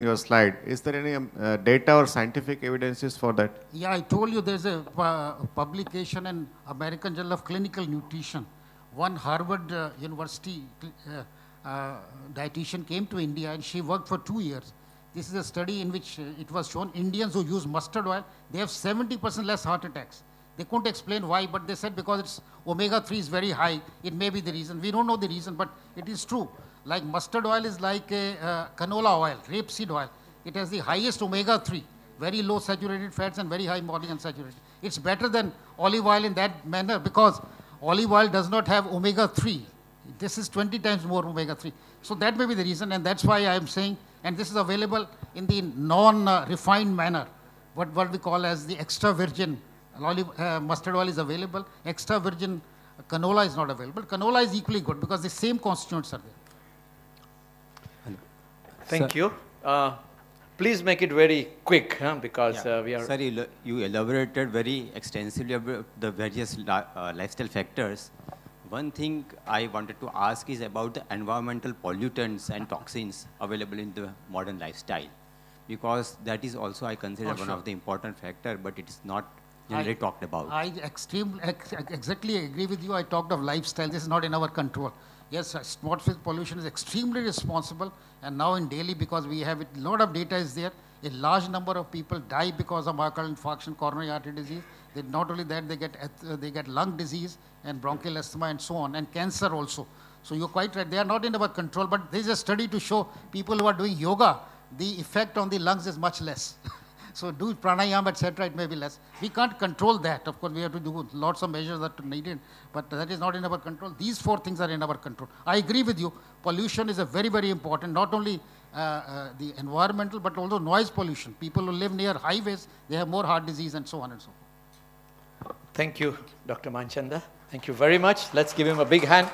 your slide. Is there any data or scientific evidences for that? Yeah, I told you there's a publication in American Journal of Clinical Nutrition. One Harvard University dietitian came to India and she worked for 2 years. This is a study in which it was shown Indians who use mustard oil, they have 70% less heart attacks. They couldn't explain why, but they said because it's omega-3 is very high, it may be the reason. We don't know the reason, but it is true. Like mustard oil is like a canola oil, rapeseed oil. It has the highest omega-3, very low saturated fats and very high polyunsaturated. It's better than olive oil in that manner because olive oil does not have omega-3. This is 20 times more omega-3. So that may be the reason, and that's why I am saying, and this is available in the non-refined manner, what we call as the extra virgin. Mustard oil is available. Extra virgin canola is not available. Canola is equally good because the same constituents are there. Thank you. Please make it very quick because we are... Sir, you elaborated very extensively about the various lifestyle factors. One thing I wanted to ask is about the environmental pollutants and toxins available in the modern lifestyle. Because that is also, I consider, one of the important factors, but it is not generally talked about. I exactly agree with you. I talked of lifestyle. This is not in our control. Yes, atmospheric pollution is extremely responsible, and now in Delhi, because we have a lot of data is there, a large number of people die because of myocardial infarction, coronary artery disease. Not only that, they get lung disease and bronchial asthma and so on, and cancer also. So you're quite right. They are not in our control, but there is a study to show people who are doing yoga, the effect on the lungs is much less. So do pranayama, etc., it may be less. We can't control that. Of course, we have to do lots of measures that are needed, but that is not in our control. These 4 things are in our control. I agree with you. Pollution is a very, very important, not only the environmental, but also noise pollution. People who live near highways, they have more heart disease and so on and so forth. Thank you, Dr. Manchanda. Thank you very much. Let's give him a big hand.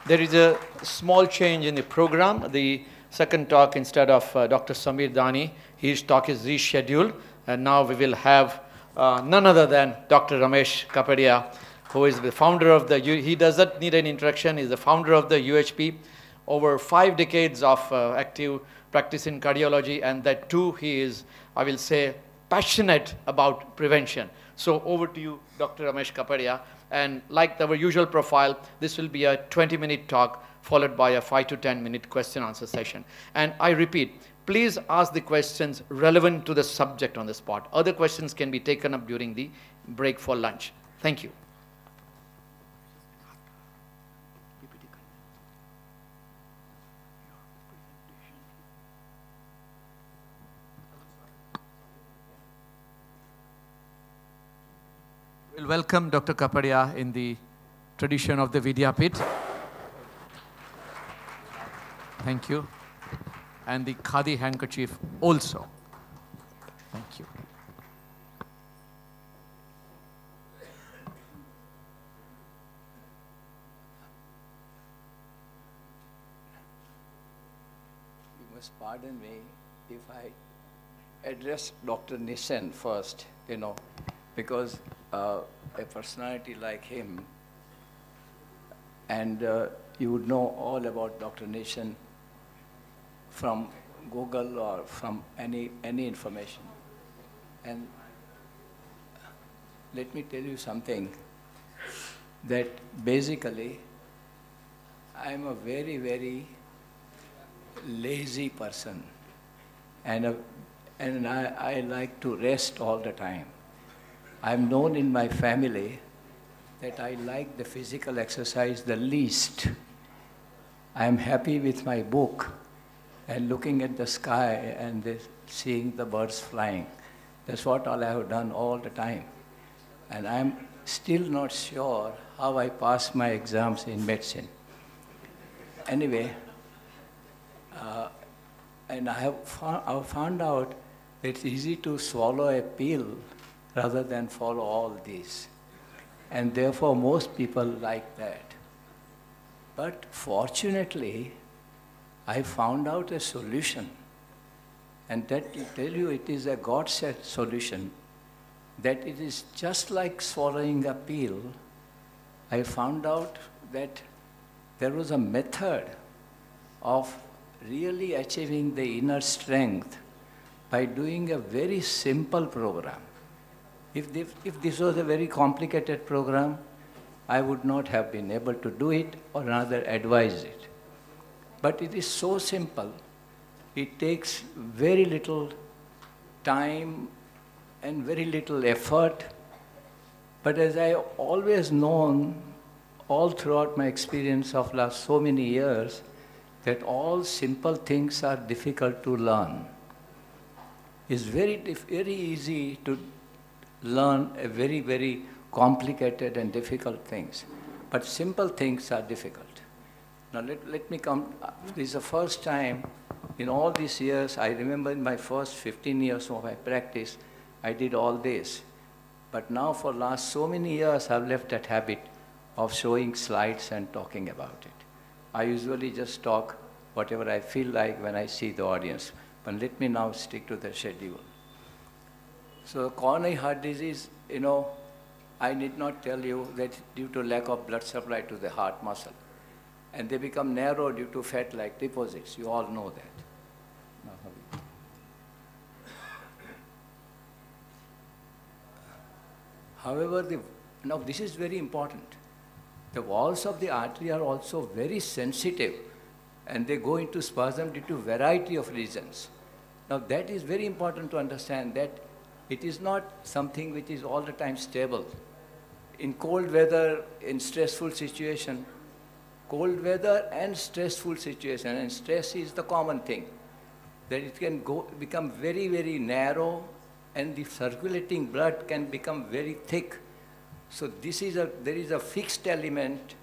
There is a small change in the program. The second talk, instead of Dr. Samir Dani, his talk is rescheduled, and now we will have none other than Dr. Ramesh Kapadia, who is the founder of the, he doesn't need an introduction, he's the founder of the UHP, over 5 decades of active practice in cardiology, and that too he is, I will say, passionate about prevention. So over to you, Dr. Ramesh Kapadia, and like our usual profile, this will be a 20-minute talk followed by a 5 to 10-minute question-answer session. And I repeat, please ask the questions relevant to the subject on the spot. Other questions can be taken up during the break for lunch. Thank you. We'll welcome Dr. Kapadia in the tradition of the Vidyapit. Thank you. And the khadi handkerchief also. Thank you. You must pardon me if I address Dr. Nason first, because a personality like him, and you would know all about Dr. Nason from Google or from any information. And let me tell you something, that basically I'm a very, very lazy person, and I like to rest all the time. I'm known in my family that I like the physical exercise the least. I'm happy with my book and looking at the sky and seeing the birds flying. That's what all I have done all the time. And I'm still not sure how I passed my exams in medicine. Anyway, and I have found out it's easy to swallow a pill rather than follow all these. And therefore, most people like that. But fortunately, I found out a solution. And that will tell you it is a God-set solution, that it is just like swallowing a pill. I found out that there was a method of really achieving the inner strength by doing a very simple program. If this was a very complicated program, I would not have been able to do it or rather advise it. But it is so simple. It takes very little time and very little effort. But as I always known, all throughout my experience of last so many years, that all simple things are difficult to learn. It's very easy to learn a very, very complicated and difficult things. But simple things are difficult. Now let me come, this is the first time in all these years, I remember in my first 15 years of my practice, I did all this. But now for last so many years, I've left that habit of showing slides and talking about it. I usually just talk whatever I feel like when I see the audience. But let me now stick to the schedule. So coronary heart disease, you know, I need not tell you that due to lack of blood supply to the heart muscle. And they become narrow due to fat-like deposits. You all know that. However, now this is very important. The walls of the artery are also very sensitive, and they go into spasm due to a variety of reasons. Now that is very important to understand, that it is not something which is all the time stable. In cold weather, in stressful situation, cold weather and stressful situation, and stress is the common thing, that it can become very, very narrow, and the circulating blood can become very thick. So there is a fixed element.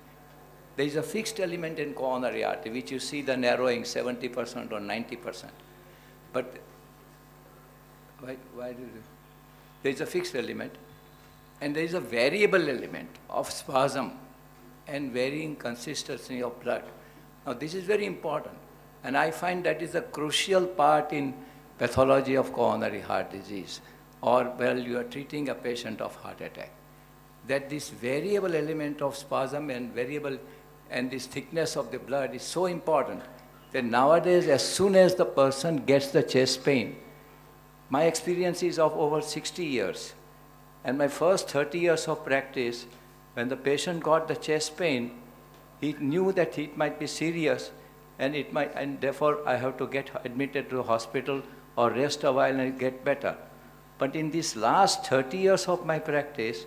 There is a fixed element in coronary artery, which you see the narrowing 70% or 90%. But why do you? There is a fixed element, and there is a variable element of spasm and varying consistency of blood. Now this is very important, and I find that is a crucial part in pathology of coronary heart disease, or while you are treating a patient of heart attack, that this variable element of spasm and this thickness of the blood is so important that nowadays, as soon as the person gets the chest pain, my experience is of over 60 years, and my first 30 years of practice, when the patient got the chest pain, he knew that it might be serious, and therefore I have to get admitted to a hospital or rest a while and get better. But in these last 30 years of my practice,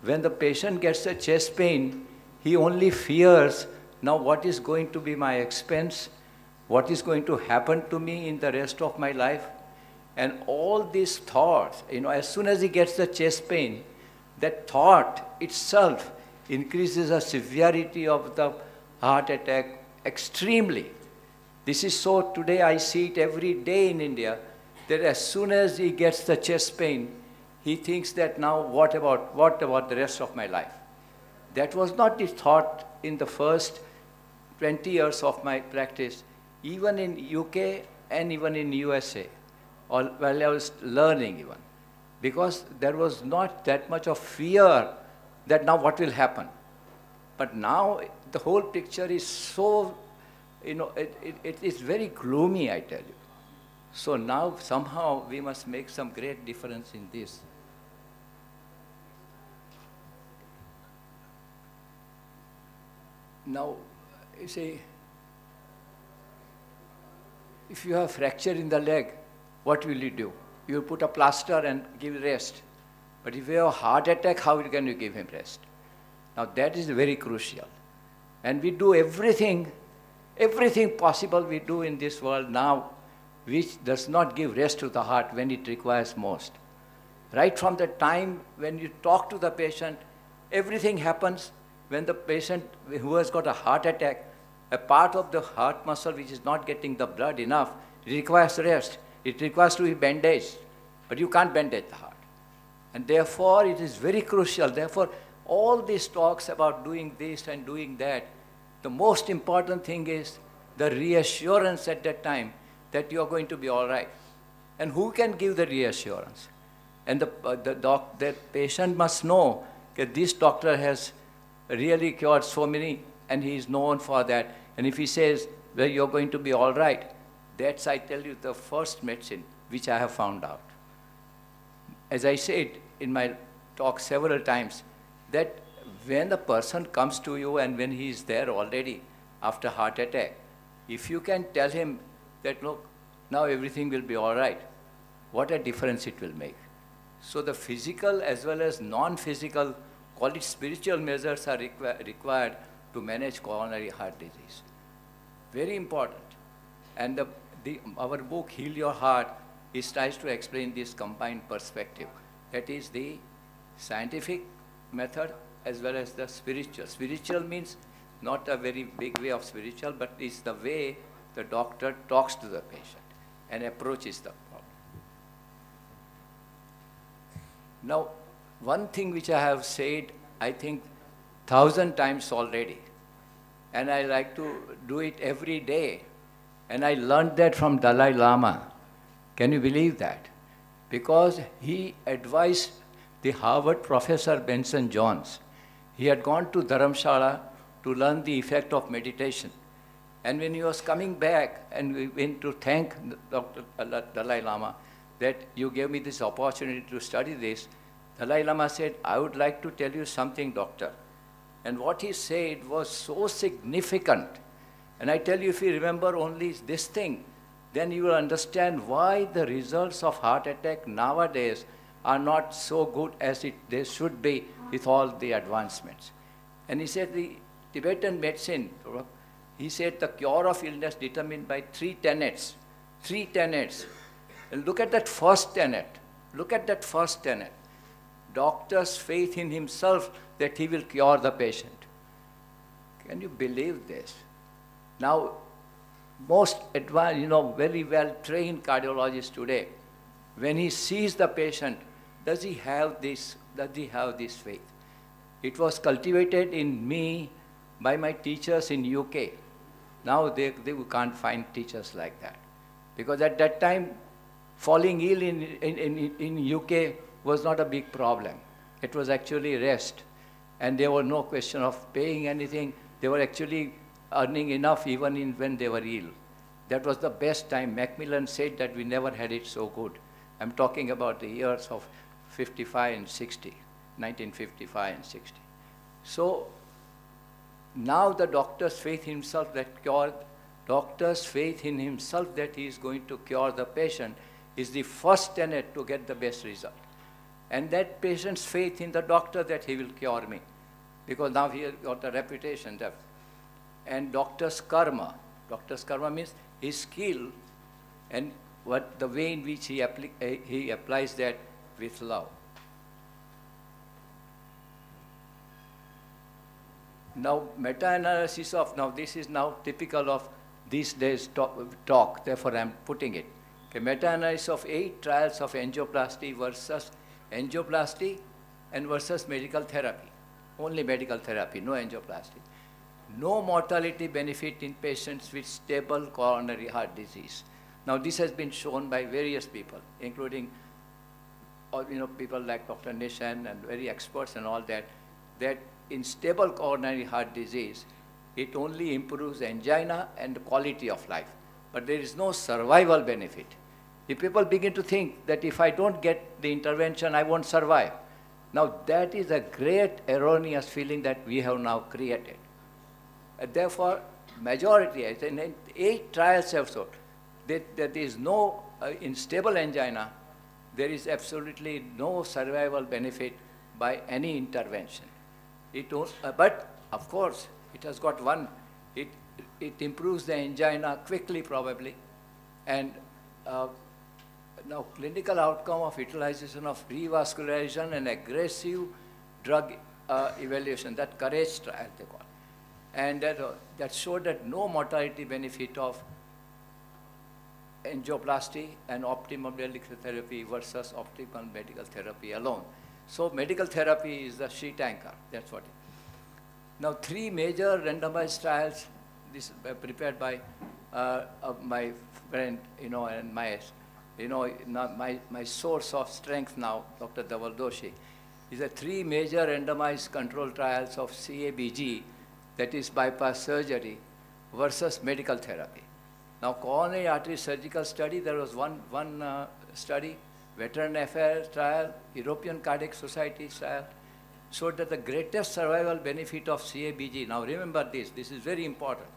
when the patient gets a chest pain, he only fears, now what is going to be my expense, what is going to happen to me in the rest of my life. And all these thoughts, you know, as soon as he gets the chest pain, that thought itself increases the severity of the heart attack extremely. This is so, today I see it every day in India, that as soon as he gets the chest pain, he thinks that now what about the rest of my life? That was not his thought in the first 20 years of my practice, even in UK and even in USA, or while I was learning even, because there was not that much of fear that now what will happen. But now the whole picture is so, you know, it is very gloomy, I tell you. So now somehow we must make some great difference in this. Now, you see, if you have fracture in the leg, what will you do? You will put a plaster and give rest. But if you have a heart attack, how can you give him rest? Now that is very crucial. And we do everything possible we do in this world now, which does not give rest to the heart when it requires most. Right from the time when you talk to the patient, everything happens. When the patient who has got a heart attack, a part of the heart muscle which is not getting the blood enough, it requires rest. It requires to be bandaged, but you can't bandage the heart. And therefore, it is very crucial. Therefore, all these talks about doing this and doing that, the most important thing is the reassurance at that time that you are going to be all right. And who can give the reassurance? And the patient must know that this doctor has really cured so many, and he is known for that. And if he says, where you're going to be all right. That's, I tell you, the first medicine which I have found out. As I said in my talk several times, that when the person comes to you and when he is there already after heart attack, if you can tell him that, look, now everything will be all right, what a difference it will make. So the physical as well as non-physical, call it spiritual measures are required to manage coronary heart disease. Very important. And our book, Heal Your Heart, tries to explain this combined perspective. That is the scientific method as well as the spiritual. Spiritual means not a very big way of spiritual, but it's the way the doctor talks to the patient and approaches the problem. Now, one thing which I have said, I think, 1,000 times already, and I like to do it every day, and I learned that from Dalai Lama. Can you believe that? Because he advised the Harvard professor Benson Jones. He had gone to Dharamshala to learn the effect of meditation. And when he was coming back, and we went to thank Dr. Dalai Lama that you gave me this opportunity to study this, Dalai Lama said, I would like to tell you something, doctor. And what he said was so significant. And I tell you, if you remember only this thing, then you will understand why the results of heart attack nowadays are not so good as they should be with all the advancements. And he said the Tibetan medicine, he said the cure of illness determined by 3 tenets. 3 tenets. And look at that first tenet. Look at that first tenet. Doctor's faith in himself that he will cure the patient. Can you believe this? Now, most advanced, very well-trained cardiologists today, when he sees the patient, does he have this faith? It was cultivated in me by my teachers in UK. Now they can't find teachers like that. Because at that time, falling ill in UK was not a big problem. It was actually rest. And there was no question of paying anything. They were actually earning enough even when they were ill. That was the best time. Macmillan said that we never had it so good. I'm talking about the years of 55 and 60, 1955 and 60. So now the doctor's faith in himself that he is going to cure the patient is the first tenet to get the best result. And that patient's faith in the doctor that he will cure me. Because now he has got a reputation. And doctor's karma. Doctor's karma means his skill and the way in which he applies that with love. Now, meta-analysis of, this is now typical of these days talk, therefore I'm putting it. Okay, meta-analysis of 8 trials of angioplasty versus angioplasty and versus medical therapy. Only medical therapy, no angioplasty. No mortality benefit in patients with stable coronary heart disease. Now, this has been shown by various people, including people like Dr. Nason and very experts and all that, that in stable coronary heart disease, it only improves angina and the quality of life. But there is no survival benefit. If people begin to think that if I don't get the intervention, I won't survive. Now, that is a great erroneous feeling that we have now created. Therefore, majority, 8 trials have shown that there is no, in stable angina, there is absolutely no survival benefit by any intervention. But, of course, it has got one, it improves the angina quickly probably, and now clinical outcome of utilization of revascularization and aggressive drug evaluation, that COURAGE trial they call. And that showed that no mortality benefit of angioplasty and optimal medical therapy versus optimal medical therapy alone. So medical therapy is the sheet anchor, that's what it is. Now 3 major randomized trials, this is prepared by my friend, and my source of strength now, Dr. Dhaval Doshi, is 3 major randomized control trials of CABG, that is bypass surgery, versus medical therapy. Now, coronary artery surgical study, there was one study, Veteran Affairs trial, European Cardiac Society trial, showed that the greatest survival benefit of CABG, now remember this is very important,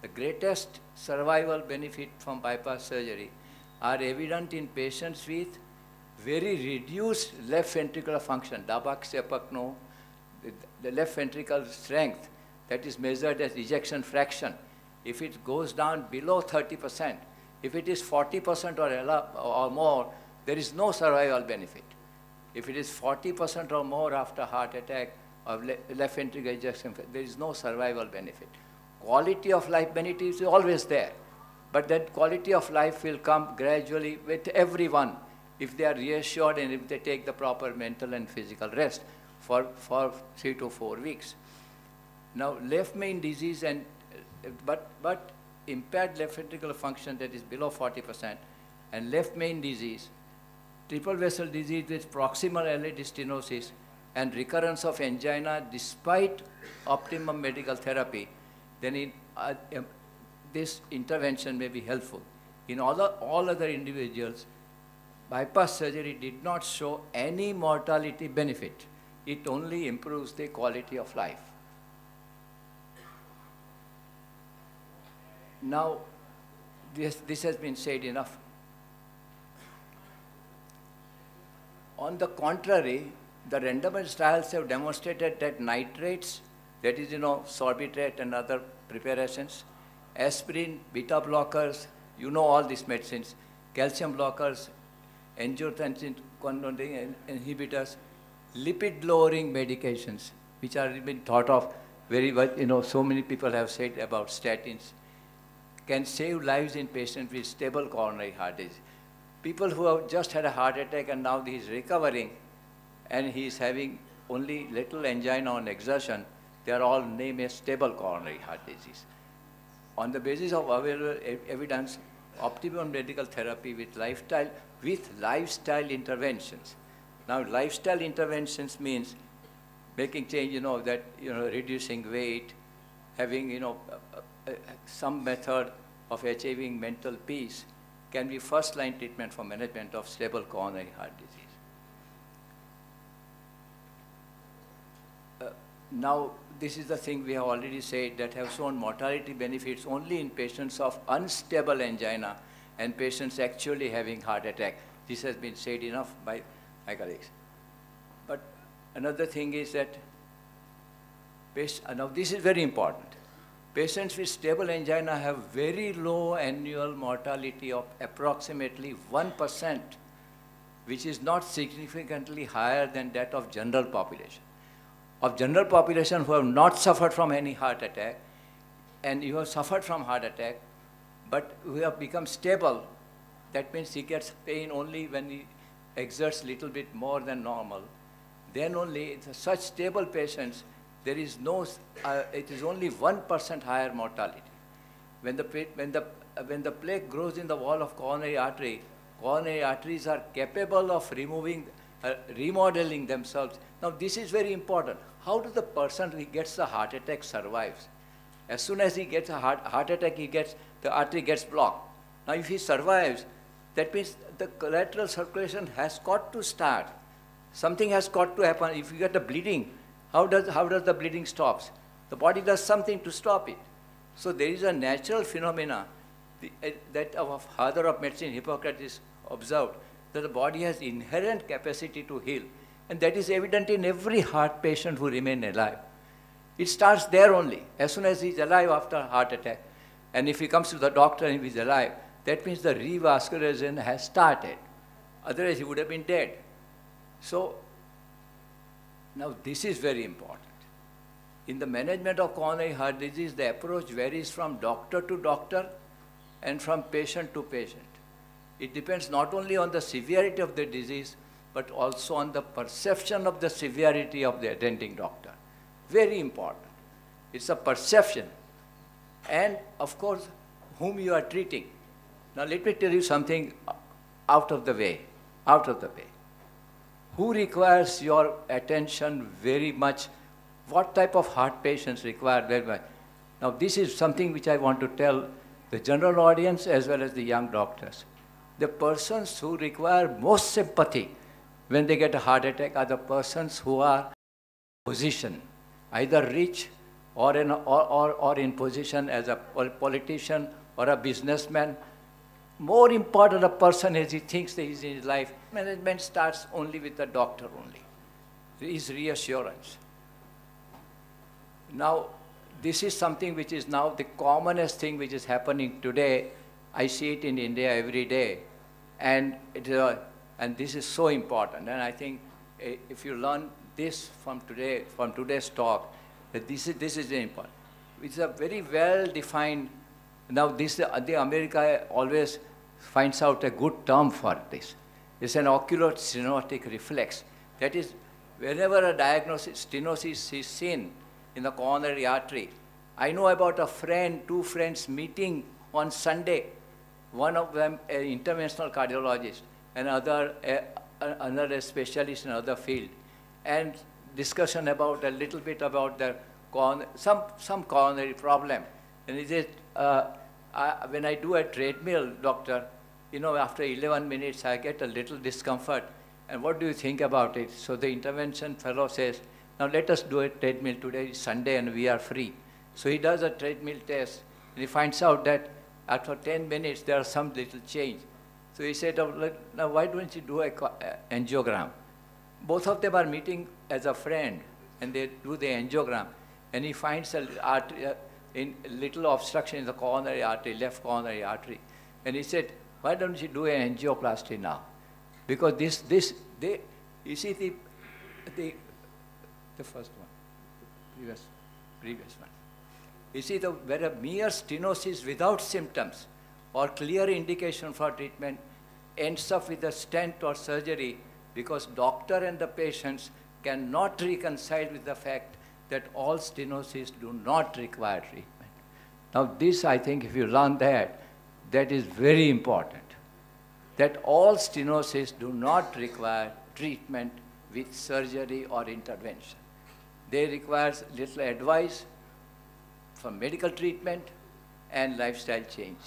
the greatest survival benefit from bypass surgery are evident in patients with very reduced left ventricular function, Dabak-Sepakno, the left ventricle strength that is measured as ejection fraction. If it goes down below 30%, if it is 40% or more, there is no survival benefit. If it is 40% or more after heart attack or left ventricle ejection, there is no survival benefit. Quality of life benefit is always there, but that quality of life will come gradually with everyone if they are reassured and if they take the proper mental and physical rest for 3 to 4 weeks. Now, left main disease and but impaired left ventricular function that is below 40% and left main disease, triple vessel disease with proximal LAD stenosis and recurrence of angina despite optimum medical therapy, then this intervention may be helpful. In all other individuals, bypass surgery did not show any mortality benefit. It only improves the quality of life. Now, this has been said enough. On the contrary, the randomized trials have demonstrated that nitrates, that is, sorbitrate and other preparations, aspirin, beta blockers, all these medicines, calcium blockers, angiotensin converting inhibitors, lipid-lowering medications, which are been thought of very well, so many people have said about statins, can save lives in patients with stable coronary heart disease. People who have just had a heart attack and now he is recovering and he is having only little angina on exertion, they are all named as stable coronary heart disease. On the basis of available evidence, optimum medical therapy with lifestyle interventions. Now, lifestyle interventions means making change, reducing weight, having, some method of achieving mental peace can be first-line treatment for management of stable coronary heart disease. Now, this is the thing we have already said that have shown mortality benefits only in patients of unstable angina and patients actually having heart attack. This has been said enough by my colleagues. But another thing is that, now this is very important. Patients with stable angina have very low annual mortality of approximately 1%, which is not significantly higher than that of general population. Of general population who have not suffered from any heart attack, and you have suffered from heart attack, but who have become stable, that means he gets pain only when he exerts a little bit more than normal. Then only such stable patients, there is no, it is only 1% higher mortality. When the plaque grows in the wall of coronary arteries are capable of remodeling themselves. Now this is very important. How does the person who gets a heart attack survives? As soon as he gets a heart attack, the artery gets blocked. Now if he survives, that means the collateral circulation has got to start. Something has got to happen. If you get a bleeding, how does the bleeding stop? The body does something to stop it. So there is a natural phenomena that our father of medicine, Hippocrates, observed, that the body has inherent capacity to heal. And that is evident in every heart patient who remains alive. It starts there only, as soon as he is alive after a heart attack. And if he comes to the doctor and he is alive, that means the revascularization has started. Otherwise, he would have been dead. So, now this is very important. In the management of coronary heart disease, the approach varies from doctor to doctor and from patient to patient. It depends not only on the severity of the disease, but also on the perception of the severity of the attending doctor. Very important. It's a perception. And of course, whom you are treating. Now let me tell you something out of the way. Who requires your attention very much? What type of heart patients require very much? Now, this is something which I want to tell the general audience as well as the young doctors. The persons who require most sympathy when they get a heart attack are the persons who are in position, either rich or in position as a politician or a businessman. More important a person as he thinks that he's in his life, management starts only with the doctor only. His reassurance. Now, this is something which is now the commonest thing which is happening today. I see it in India every day. And, this is so important. And I think if you learn this from today's talk, that this is important. It's a very well-defined, now the America always finds out a good term for this. It's an ocular stenotic reflex. That is, whenever a stenosis is seen in the coronary artery, I know about two friends meeting on Sunday, one of them an interventional cardiologist, and another specialist in another field, and discussion about a little bit about some coronary problem. And he said, when I do a treadmill, doctor, after 11 minutes, I get a little discomfort. And what do you think about it? So the intervention fellow says, now let us do a treadmill. Today is Sunday and we are free. So he does a treadmill test. And he finds out that after 10 minutes, there are some little change. So he said, now why don't you do an angiogram? Both of them are meeting as a friend, and they do the angiogram. And he finds a little obstruction in the coronary artery, left coronary artery. And he said, why don't you do an angioplasty now? Because you see the first one, previous one. You see, where a mere stenosis without symptoms or clear indication for treatment ends up with a stent or surgery, because doctor and the patients cannot reconcile with the fact that all stenosis do not require treatment. Now this, I think, if you learn that is very important, that all stenosis do not require treatment with surgery or intervention. They require little advice for medical treatment and lifestyle change.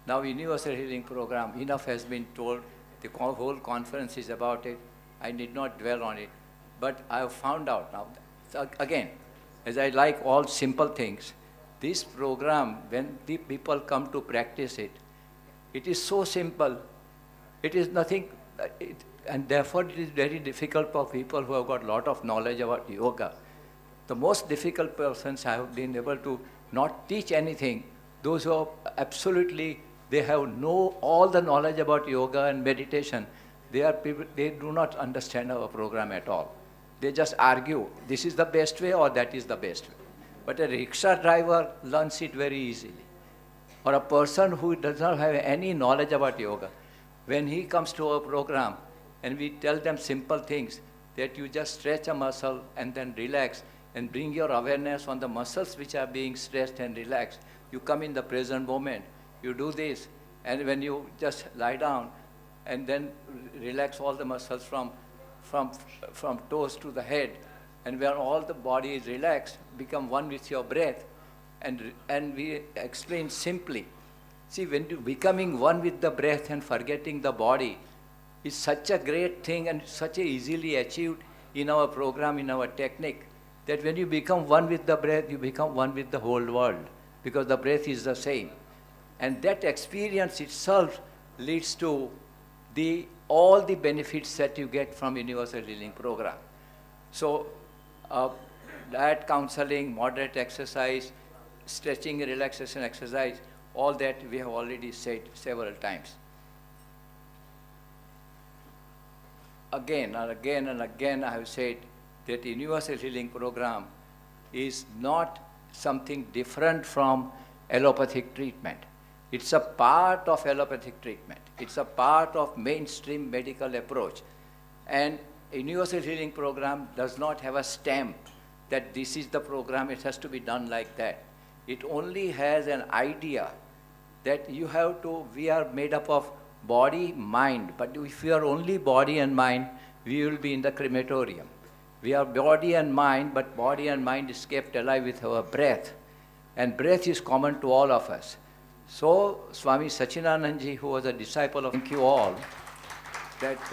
Now, Universal Healing Program, enough has been told. The whole conference is about it. I need not dwell on it. But I have found out now, so again, as I like all simple things, this program, when the people come to practice it, it is so simple. It is nothing, and therefore it is very difficult for people who have got a lot of knowledge about yoga. The most difficult persons I have been able to not teach anything. Those who are absolutely, they have all the knowledge about yoga and meditation. They do not understand our program at all. They just argue, this is the best way or that is the best way. But a rickshaw driver learns it very easily. Or a person who does not have any knowledge about yoga, when he comes to our program and we tell them simple things, that you just stretch a muscle and then relax and bring your awareness on the muscles which are being stretched and relaxed. You come in the present moment, you do this, and when you just lie down and then relax all the muscles from toes to the head, and where all the body is relaxed, become one with your breath, and we explain simply. See, when you becoming one with the breath and forgetting the body is such a great thing and such a easily achieved in our program, in our technique, that when you become one with the breath, you become one with the whole world, because the breath is the same. And that experience itself leads to all the benefits that you get from Universal Healing Program. So, diet counseling, moderate exercise, stretching, relaxation exercise, all that we have already said several times. Again and again and again I have said that Universal Healing Program is not something different from allopathic treatment. It's a part of allopathic treatment. It's a part of mainstream medical approach. And Universal Healing Program does not have a stamp that this is the program, it has to be done like that. It only has an idea that we are made up of body, mind, but if we are only body and mind, we will be in the crematorium. We are body and mind, but body and mind is kept alive with our breath. And breath is common to all of us. So Swami Sachinanandji, who was a disciple of, thank you all, that